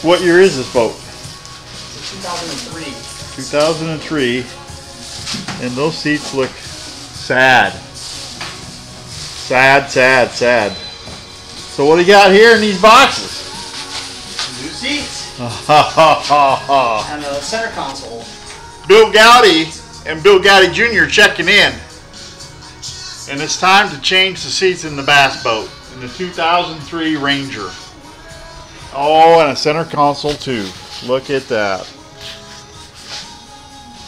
what year is this boat? It's 2003. 2003. And those seats look sad. Sad, sad, sad. So what do you got here in these boxes? New seats. And a center console. Bill Goudy and Bill Goudy Jr. checking in. And it's time to change the seats in the bass boat in the 2003 Ranger. Oh, and a center console too. Look at that.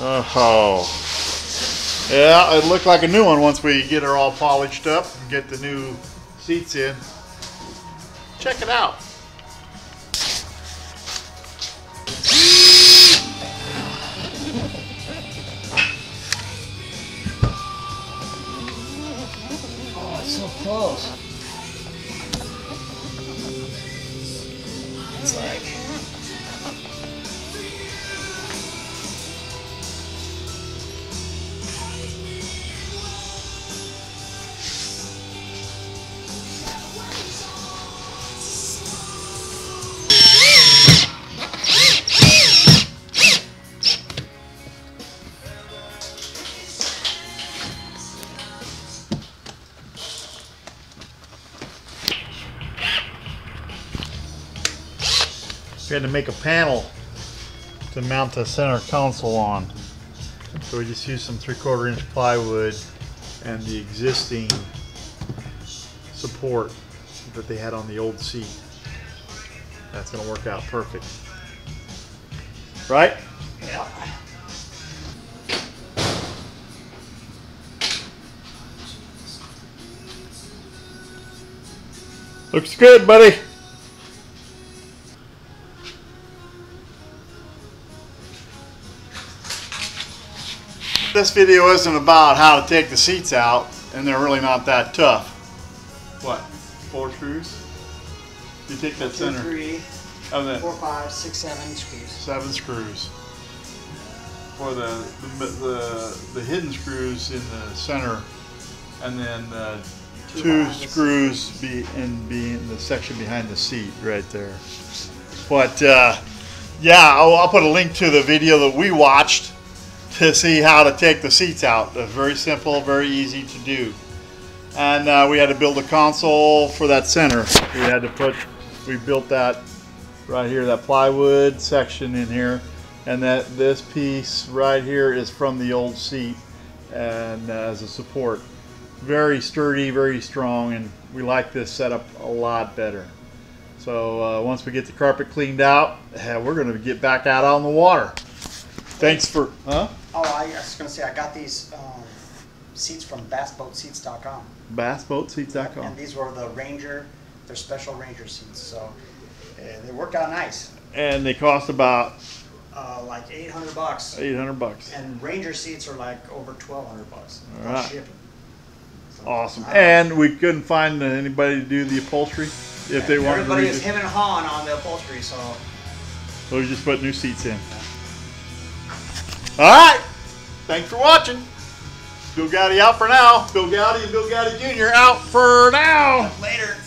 Oh. Yeah, it looked like a new one once we get her all polished up and get the new seats in. Check it out. Oh, it's so close. It's like... We had to make a panel to mount the center console on. So we just used some 3/4 inch plywood and the existing support that they had on the old seat. That's going to work out perfect. Right? Yeah. Looks good, buddy. This video isn't about how to take the seats out, and they're really not that tough. What? 4 screws? You take that 2, center. 3, Of that 4, 5, 6, 7 screws. 7 screws. For the hidden screws in the center, and then 2 screws be in the section behind the seat right there. But yeah, I'll put a link to the video that we watched to see how to take the seats out. Very simple, very easy to do. And we had to build a console for that center. We built that right here, that plywood section in here, and this piece right here is from the old seat, and as a support. Very sturdy, very strong, and we like this setup a lot better. So once we get the carpet cleaned out, we're going to get back out on the water. Thanks for, huh? Oh, I was going to say, I got these seats from bassboatseats.com. Bassboatseats.com. And these were the Ranger, they're special Ranger seats, so they worked out nice. And they cost about like $800. $800. And Ranger seats are like over $1,200. All right. Shipping. So, awesome. And we couldn't find anybody to do the upholstery if they wanted to. Everybody is him and hawing on the upholstery, so we just put new seats in. All right. Thanks for watching. Bill Goudy out for now. Bill Goudy and Bill Goudy Jr. out for now. later.